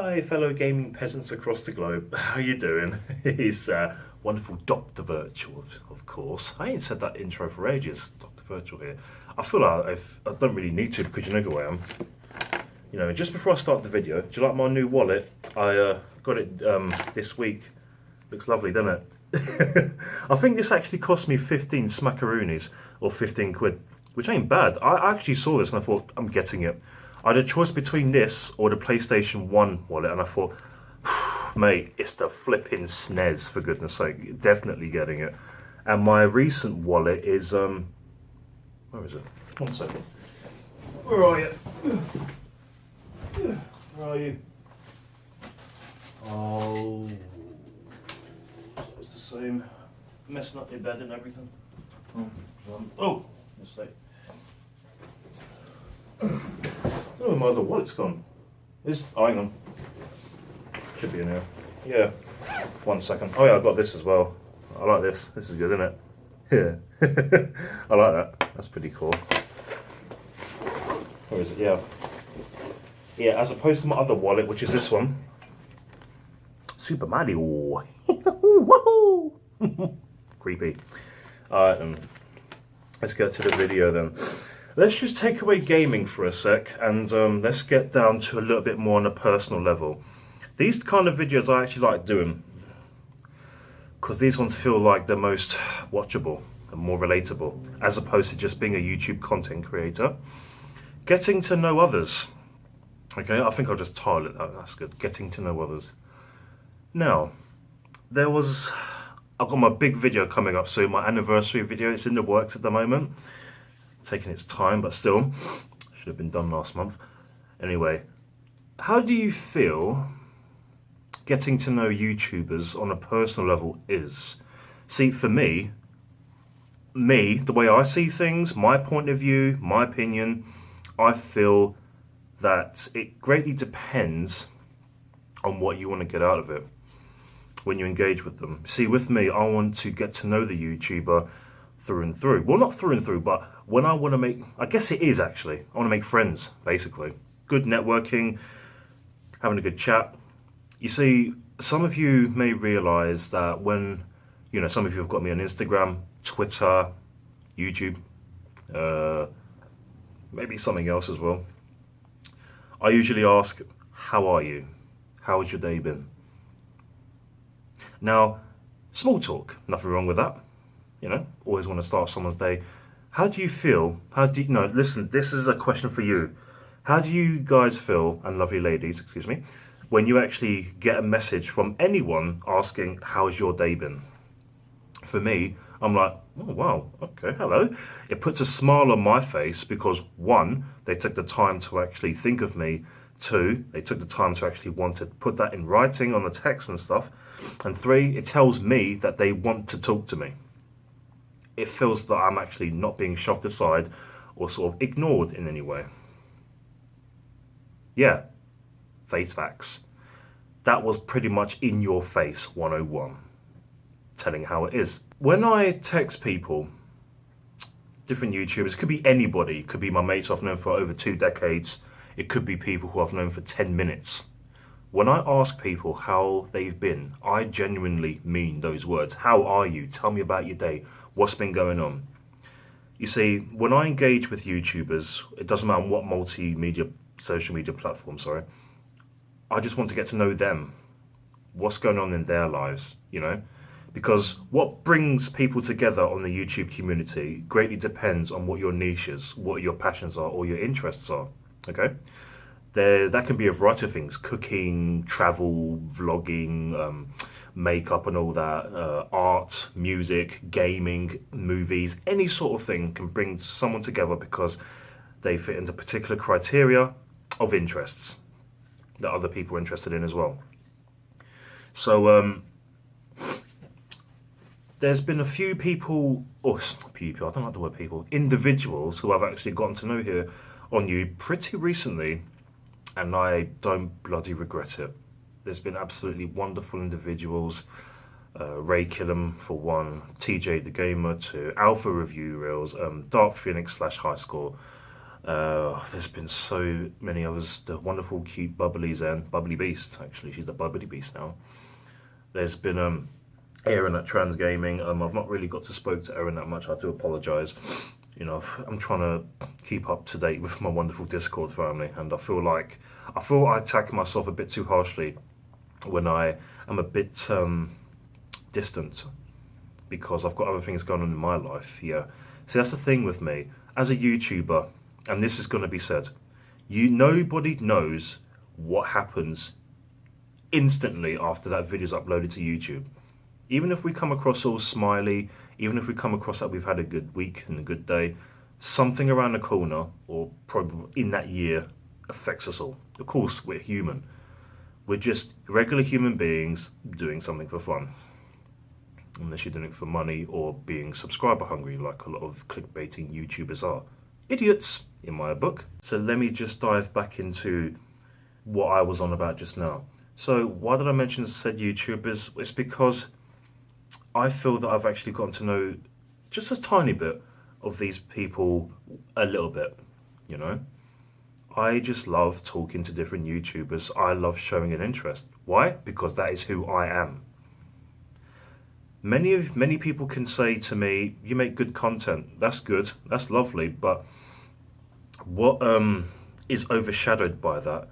Hi, fellow gaming peasants across the globe. How you doing? It's wonderful Dr. Virtual, of course. I ain't said that intro for ages, Dr. Virtual here. I feel like I don't really need to because you know who I am. You know, just before I start the video, do you like my new wallet? I got it this week. Looks lovely, doesn't it? I think this actually cost me 15 smackaroonies, or 15 quid, which ain't bad. I actually saw this and I thought, I'm getting it. I had a choice between this or the PlayStation 1 wallet, and I thought, mate, it's the flipping SNES, for goodness sake. Definitely getting it. And my recent wallet is, where is it? 1 second. Where are you? Where are you? Oh, so it's the same. Messing up your bed and everything. Oh, mistake. Oh, my other wallet's gone. Oh, hang on. Should be in here. Yeah. 1 second. Oh yeah, I got this as well. I like this. This is good, isn't it? Yeah. I like that. That's pretty cool. Where is it? Yeah. Yeah, as opposed to my other wallet, which is this one. Super Mario. Woohoo! Creepy. Alright then. Let's get to the video then. Let's just take away gaming for a sec and let's get down to a little bit more on a personal level. These kind of videos I actually like doing because these ones feel like the most watchable and more relatable as opposed to just being a YouTube content creator. Getting to know others. Okay, I think I'll just title it that. That's good. Getting to know others. Now, I've got my big video coming up soon, my anniversary video. It's in the works at the moment. Taking its time, but still, should have been done last month. Anyway, how do you feel getting to know YouTubers on a personal level is? See, for me, the way I see things, my point of view, my opinion, I feel that it greatly depends on what you want to get out of it when you engage with them. See, with me, I want to get to know the YouTuber through and through. Well, not through and through, but when I want to make, I guess it is actually, I want to make friends, basically. Good networking, having a good chat. You see, some of you may realize that when, you know, some of you have got me on Instagram, Twitter, YouTube, maybe something else as well. I usually ask, how are you? How's your day been? Now, small talk, nothing wrong with that. You know, always want to start someone's day. How do you feel? No, listen, this is a question for you. How do you guys feel, and lovely ladies, excuse me, when you actually get a message from anyone asking, how's your day been? For me, I'm like, oh, wow, okay, hello. It puts a smile on my face because 1, they took the time to actually think of me. 2, they took the time to actually want to put that in writing on the text and stuff. And 3, it tells me that they want to talk to me. It feels that I'm actually not being shoved aside or sort of ignored in any way. Yeah, face facts. That was pretty much in your face 101, telling how it is. When I text people, different YouTubers, it could be anybody, it could be my mates I've known for over 2 decades, it could be people who I've known for 10 minutes. When I ask people how they've been, I genuinely mean those words. How are you? Tell me about your day. What's been going on? You see, when I engage with YouTubers, it doesn't matter what social media platform, I just want to get to know them. What's going on in their lives, you know? Because what brings people together on the YouTube community greatly depends on what your niche is, what your passions are, or your interests are, okay? That can be a variety of things: cooking, travel, vlogging, makeup and all that, art, music, gaming, movies, any sort of thing can bring someone together because they fit into particular criteria of interests that other people are interested in as well. So there's been a few people, or people, I don't like the word people, individuals who I've actually gotten to know here on you pretty recently, and I don't bloody regret it. There's been absolutely wonderful individuals. Ray Killam for one, TJ the Gamer, to Alpha Review Reels, Dark Phoenix / High Score, There's been so many others. The wonderful, cute Bubbly's and Bubbly Beast. Actually, she's the Bubbly Beast now. There's been Erin at Trans Gaming. I've not really got to spoke to Erin that much. I do apologise. You know, I'm trying to keep up to date with my wonderful Discord family, and I feel I attack myself a bit too harshly when I am a bit distant because I've got other things going on in my life. Yeah, see, that's the thing with me as a YouTuber, and this is going to be said. Nobody knows what happens instantly after that video is uploaded to YouTube. Even if we come across all smiley, even if we come across that we've had a good week and a good day, something around the corner or probably in that year affects us all. Of course, we're human. We're just regular human beings doing something for fun. Unless you're doing it for money or being subscriber hungry like a lot of clickbaiting YouTubers are. Idiots, in my book. So let me just dive back into what I was on about just now. So why did I mention said YouTubers? It's because I feel that I've actually gotten to know just a tiny bit of these people a little bit, you know. I just love talking to different YouTubers. I love showing an interest. Why? Because that is who I am. Many people can say to me, you make good content. That's good. That's lovely. But what is overshadowed by that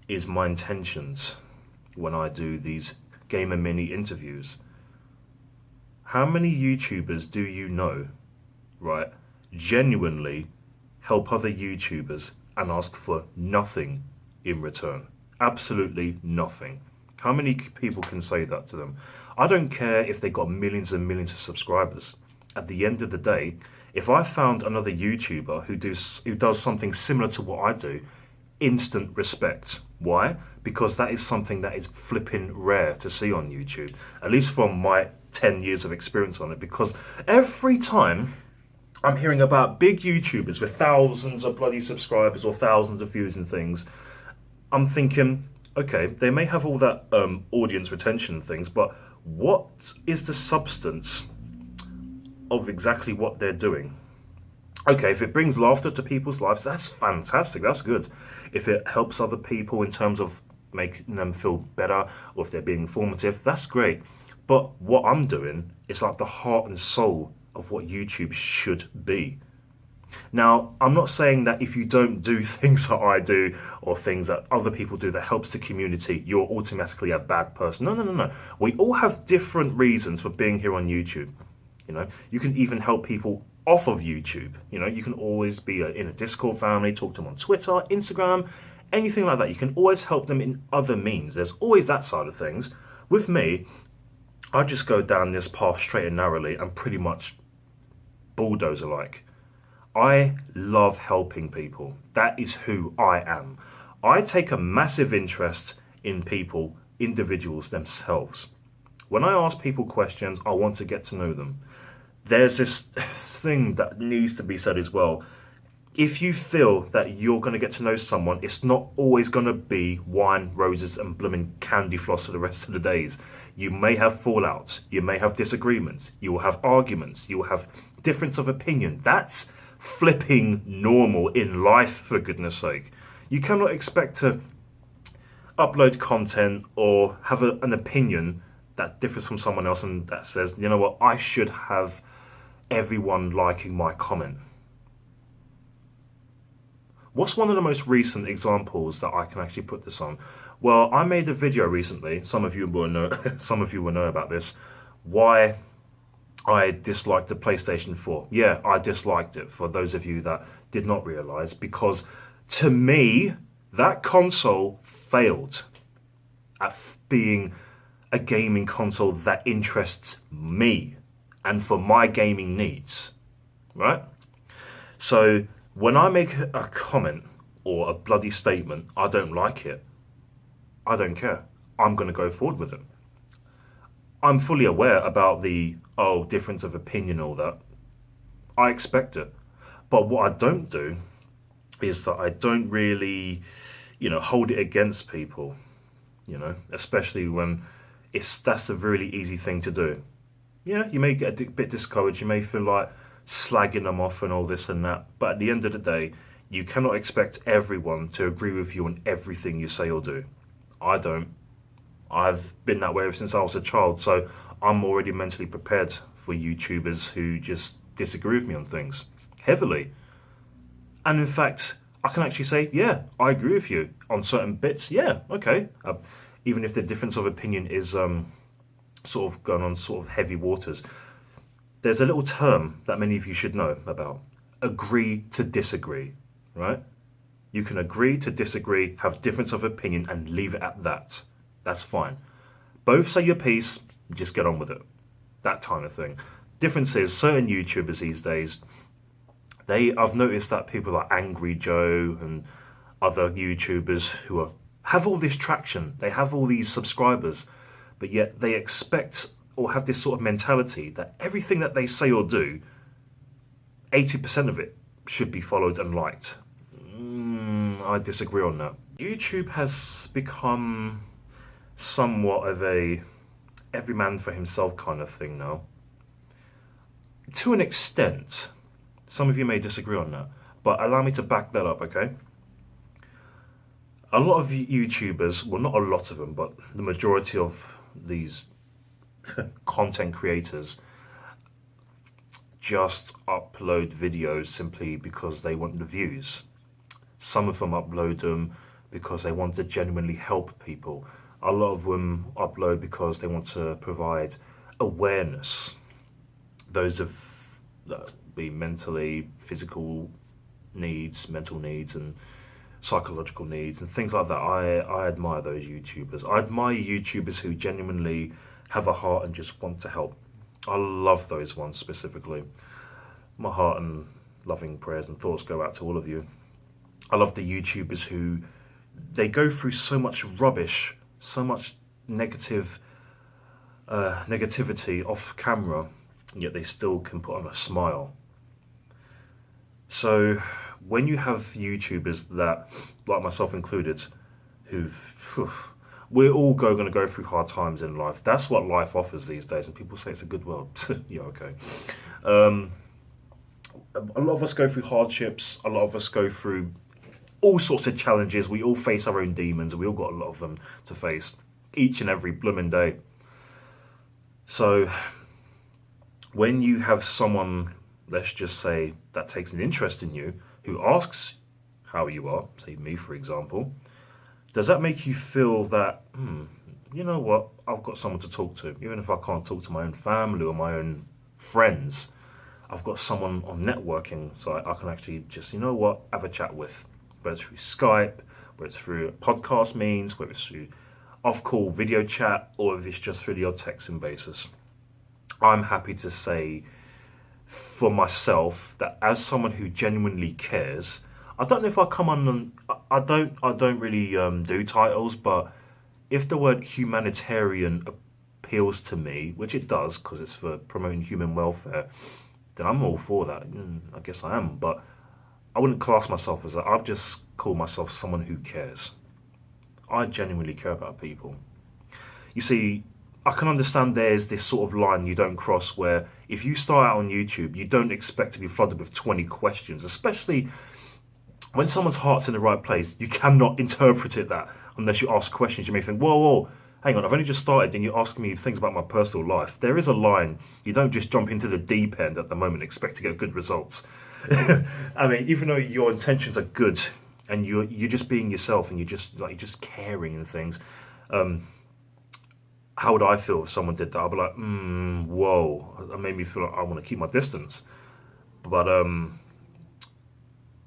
is my intentions when I do these Gamer Mini interviews. How many YouTubers do you know, right, genuinely help other YouTubers and ask for nothing in return? Absolutely nothing. How many people can say that to them? I don't care if they got millions and millions of subscribers. At the end of the day, if I found another YouTuber who does something similar to what I do, instant respect. Why? Because that is something that is flipping rare to see on YouTube, at least from my 10 years of experience on it. Because every time I'm hearing about big YouTubers with thousands of bloody subscribers or thousands of views and things, I'm thinking, okay, they may have all that audience retention and things, but what is the substance of exactly what they're doing? Okay, if it brings laughter to people's lives, that's fantastic, that's good. If it helps other people in terms of making them feel better, or if they're being informative, that's great. But what I'm doing is like the heart and soul of what YouTube should be. Now, I'm not saying that if you don't do things that I do or things that other people do that helps the community, you're automatically a bad person. No. We all have different reasons for being here on YouTube. You know, you can even help people off of YouTube. You know, you can always be in a Discord family, talk to them on Twitter, Instagram, anything like that. You can always help them in other means. There's always that side of things. With me, I just go down this path straight and narrowly and pretty much bulldozer-like. I love helping people. That is who I am. I take a massive interest in people, individuals themselves. When I ask people questions, I want to get to know them. There's this thing that needs to be said as well. If you feel that you're going to get to know someone, it's not always going to be wine, roses and blooming candy floss for the rest of the days. You may have fallouts, you may have disagreements, you will have arguments, you will have difference of opinion. That's flipping normal in life, for goodness sake. You cannot expect to upload content or have an opinion that differs from someone else and that says, you know what, I should have everyone liking my comment. What's one of the most recent examples that I can actually put this on? Well, I made a video recently, some of you will know about this, why I disliked the PlayStation 4. Yeah, I disliked it, for those of you that did not realise, because to me, that console failed at being a gaming console that interests me and for my gaming needs, right? So when I make a comment or a bloody statement, I don't like it, I don't care. I'm going to go forward with it. I'm fully aware about the, difference of opinion, all that. I expect it. But what I don't do is that I don't really, hold it against people, especially when that's a really easy thing to do. Yeah, you may get a bit discouraged, you may feel like slagging them off and all this and that, but at the end of the day, You cannot expect everyone to agree with you on everything you say or do. I don't. I've been that way ever since I was a child, so I'm already mentally prepared for YouTubers who just disagree with me on things heavily. And in fact, I can actually say, yeah, I agree with you on certain bits. Yeah, okay. Even if the difference of opinion is sort of going on sort of heavy waters. There's a little term that many of you should know about. Agree to disagree, right? You can agree to disagree, have difference of opinion, and leave it at that. That's fine. Both say your piece, just get on with it. That kind of thing. Difference is, certain YouTubers these days, I've noticed that people like Angry Joe and other YouTubers who have all this traction, they have all these subscribers, but yet they expect or have this sort of mentality that everything that they say or do, 80% of it should be followed and liked. I disagree on that. YouTube has become somewhat of a every man for himself kind of thing now. To an extent. Some of you may disagree on that, but allow me to back that up, okay? A lot of YouTubers, well, not a lot of them, but the majority of these content creators just upload videos simply because they want the views. Some of them upload them because they want to genuinely help people. A lot of them upload because they want to provide awareness. Those of be mentally, physical needs, mental needs, and psychological needs, and things like that. I admire those YouTubers. I admire YouTubers who genuinely have a heart and just want to help. I love those ones specifically. My heart and loving prayers and thoughts go out to all of you. I love the YouTubers who, they go through so much rubbish, so much negativity off camera, yet they still can put on a smile. So when you have YouTubers that, like myself included, we're all going to go through hard times in life. That's what life offers these days, and people say it's a good world. Yeah, okay. A lot of us go through hardships. A lot of us go through all sorts of challenges. We all face our own demons, and we all got a lot of them to face each and every blooming day. So when you have someone, let's just say, that takes an interest in you, who asks how you are, say me for example, does that make you feel that, you know what, I've got someone to talk to, even if I can't talk to my own family or my own friends, I've got someone on networking, so I can actually just, you know what, have a chat with, whether it's through Skype, whether it's through podcast means, whether it's through off-call video chat, or if it's just through the odd texting basis. I'm happy to say for myself that as someone who genuinely cares, I don't know if I come on, I don't really do titles, but if the word humanitarian appeals to me, which it does because it's for promoting human welfare, then I'm all for that. I guess I am, but I wouldn't class myself as that. I'd just call myself someone who cares. I genuinely care about people. You see, I can understand there's this sort of line you don't cross where if you start out on YouTube, you don't expect to be flooded with 20 questions, especially when someone's heart's in the right place. You cannot interpret it that unless you ask questions. You may think, whoa, hang on, I've only just started and you're asking me things about my personal life. There is a line. You don't just jump into the deep end at the moment and expect to get good results. I mean, even though your intentions are good and you're just being yourself and you're just caring and things, how would I feel if someone did that? I'd be like, whoa, that made me feel like I want to keep my distance. But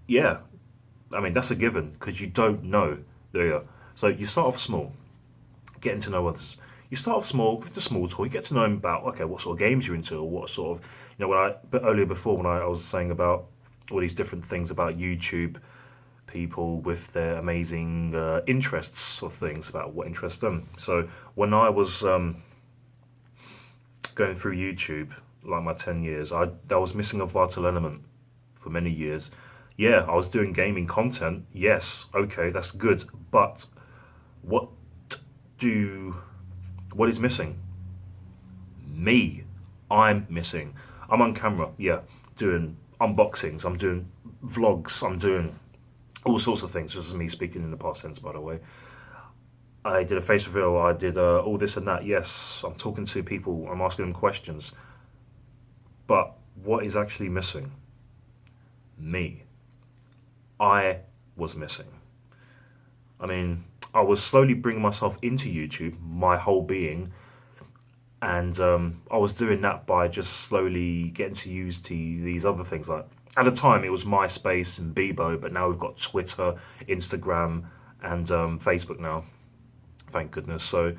yeah, I mean, that's a given because you don't know. There you go. So you start off small, getting to know others. You start off small with the small talk. You get to know them about, okay, what sort of games you're into, or what sort of, earlier before when I was saying about all these different things about YouTube people with their amazing interests or things about what interests them. So when I was going through YouTube, like my 10 years, I was missing a vital element for many years. Yeah, I was doing gaming content. Yes, okay, that's good. But what is missing? Me. I'm missing. I'm on camera, yeah, doing unboxings, I'm doing vlogs, I'm doing all sorts of things. This is me speaking in the past tense, by the way. I did a face reveal, I did all this and that. Yes, I'm talking to people, I'm asking them questions. But what is actually missing? Me. I was missing. I mean, I was slowly bringing myself into YouTube, my whole being, and I was doing that by just slowly getting to use these other things. Like at the time, it was MySpace and Bebo, but now we've got Twitter, Instagram, and Facebook now. Thank goodness. So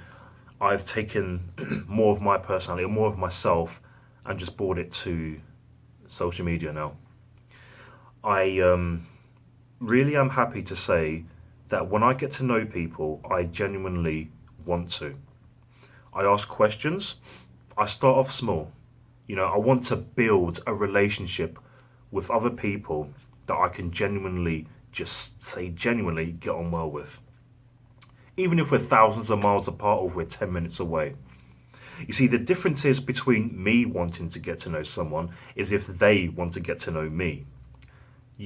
I've taken more of my personality, more of myself, and just brought it to social media now. I really am happy to say that when I get to know people, I genuinely want to. I ask questions. I start off small. You know, I want to build a relationship with other people that I can genuinely, just say genuinely, get on well with. Even if we're thousands of miles apart or we're 10 minutes away. You see, the difference is between me wanting to get to know someone is if they want to get to know me.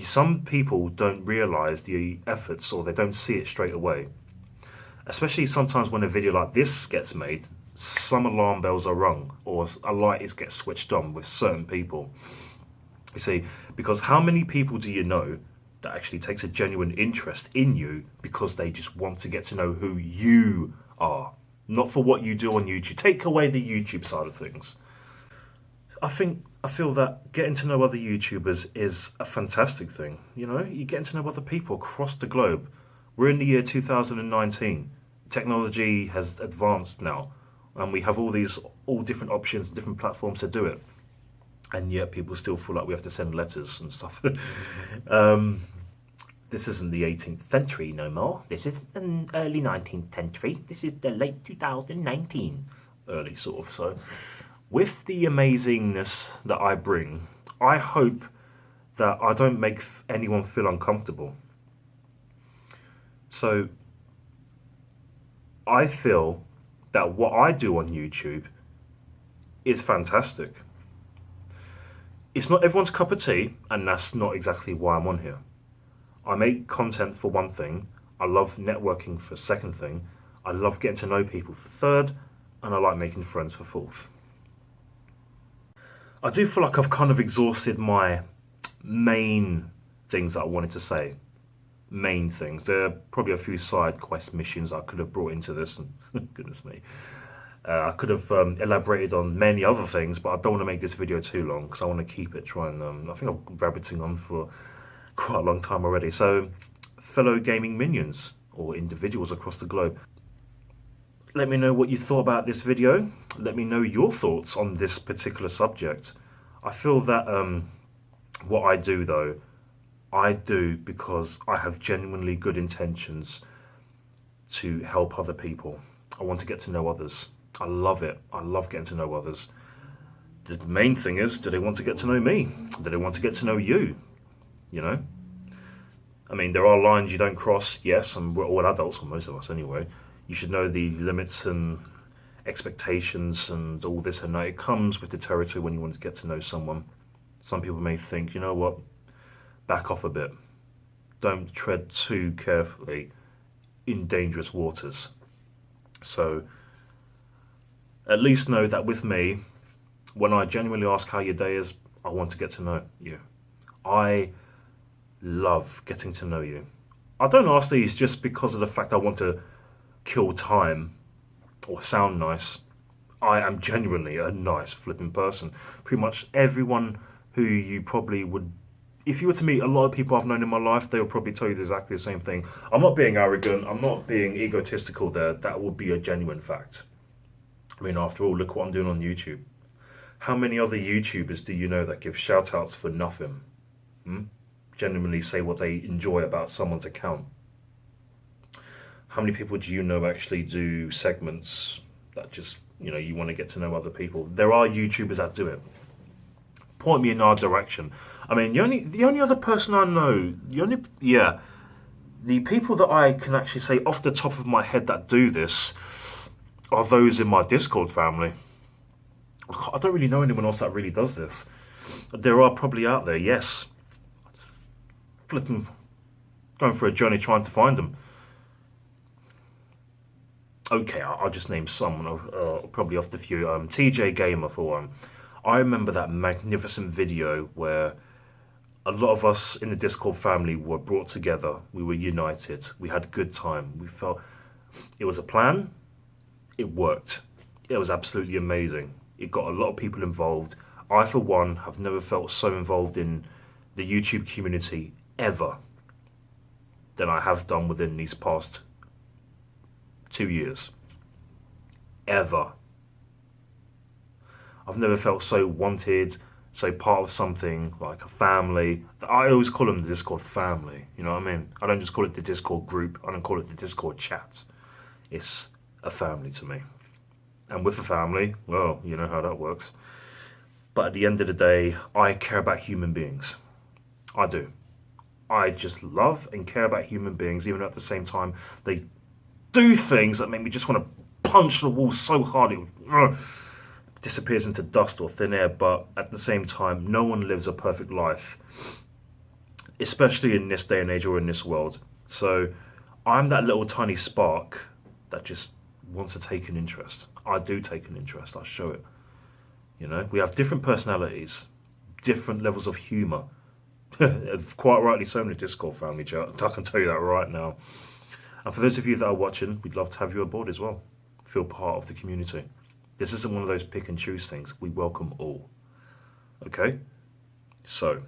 Some people don't realize the efforts, or they don't see it straight away. Especially sometimes when a video like this gets made, some alarm bells are rung or a light gets switched on with certain people. You see, because how many people do you know that actually takes a genuine interest in you because they just want to get to know who you are, not for what you do on YouTube? Take away the YouTube side of things. I feel that getting to know other YouTubers is a fantastic thing. You know, you're getting to know other people across the globe. We're in the year 2019. Technology has advanced now, and we have all different options, different platforms to do it. And yet people still feel like we have to send letters and stuff. This isn't the 18th century no more. This is an early 19th century. This is the late 2019. Early sort of, so. With the amazingness that I bring, I hope that I don't make anyone feel uncomfortable. So, I feel that what I do on YouTube is fantastic. It's not everyone's cup of tea, and that's not exactly why I'm on here. I make content for one thing, I love networking for second thing, I love getting to know people for third, and I like making friends for fourth. I do feel like I've kind of exhausted my main things that I wanted to say. Main things. There are probably a few side quest missions I could have brought into this, and goodness me. I could have elaborated on many other things, but I don't want to make this video too long because I want to keep it trying. I think I'm rabbiting on for quite a long time already. So, fellow gaming minions or individuals across the globe, let me know what you thought about this video. Let me know your thoughts on this particular subject. I feel that what I do, though, I do because I have genuinely good intentions to help other people. I want to get to know others. I love it. I love getting to know others. The main thing is, do they want to get to know me? Do they want to get to know you? You know? I mean, there are lines you don't cross, yes, and we're all adults, or most of us anyway. You should know the limits and expectations and all this and that. It comes with the territory when you want to get to know someone. Some people may think, you know what, back off a bit. Don't tread too carefully in dangerous waters. So, at least know that with me, when I genuinely ask how your day is, I want to get to know you. I love getting to know you. I don't ask these just because of the fact I want to kill time or sound nice. I am genuinely a nice flipping person. Pretty much everyone who you probably would, if you were to meet a lot of people I've known in my life, they will probably tell you exactly the same thing. I'm not being arrogant, I'm not being egotistical there. That would be a genuine fact. I mean, after all, look what I'm doing on YouTube. How many other YouTubers do you know that give shout outs for nothing? Genuinely say what they enjoy about someone's account? How many people do you know actually do segments that just, you know, you want to get to know other people? There are YouTubers that do it. Point me in our direction. I mean, the only other person I know, the people that I can actually say off the top of my head that do this are those in my Discord family. I don't really know anyone else that really does this. There are probably out there, yes. Flipping going through a journey trying to find them. Okay, I'll just name some, probably off the few. TJ Gamer for one. I remember that magnificent video where a lot of us in the Discord family were brought together. We were united. We had a good time. We felt it was a plan. It worked. It was absolutely amazing. It got a lot of people involved. I, for one, have never felt so involved in the YouTube community ever than I have done within these past 2 years. Ever. I've never felt so wanted, so part of something, like a family. I always call them the Discord family, you know what I mean? I don't just call it the Discord group, I don't call it the Discord chat. It's a family to me. And with a family, well, you know how that works. But at the end of the day, I care about human beings. I do. I just love and care about human beings, even at the same time they do things that make me just want to punch the wall so hard it disappears into dust or thin air. But at the same time, no one lives a perfect life, especially in this day and age or in this world. So I'm that little tiny spark that just wants to take an interest. I do take an interest. I show it. You know, we have different personalities, different levels of humour. Quite rightly so in the Discord family chat. I can tell you that right now. And for those of you that are watching, we'd love to have you aboard as well. Feel part of the community. This isn't one of those pick and choose things. We welcome all. Okay? So,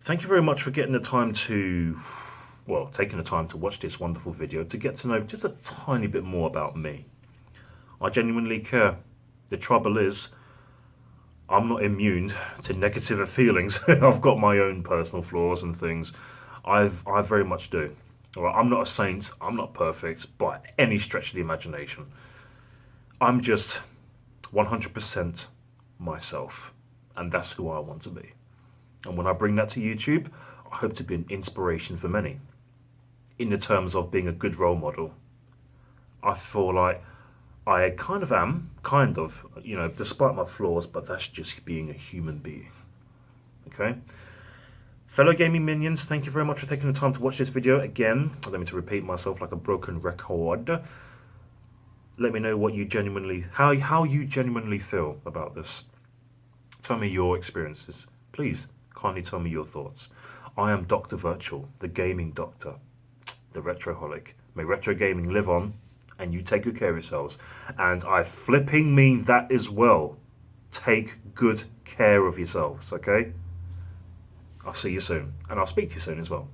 thank you very much for getting the time to, well, taking the time to watch this wonderful video to get to know just a tiny bit more about me. I genuinely care. The trouble is, I'm not immune to negative feelings. I've got my own personal flaws and things. I very much do. All right, I'm not a saint. I'm not perfect by any stretch of the imagination. I'm just 100% myself. And that's who I want to be. And when I bring that to YouTube, I hope to be an inspiration for many. In the terms of being a good role model. I feel like I kind of am, you know, despite my flaws, but that's just being a human being. Okay? Fellow gaming minions, thank you very much for taking the time to watch this video. Again, allow me to repeat myself like a broken record. Let me know what you genuinely, how you genuinely feel about this. Tell me your experiences. Please, kindly tell me your thoughts. I am Dr. Virtual, the gaming doctor, the retroholic. May retro gaming live on, and you take good care of yourselves. And I flipping mean that as well. Take good care of yourselves, okay? I'll see you soon, and I'll speak to you soon as well.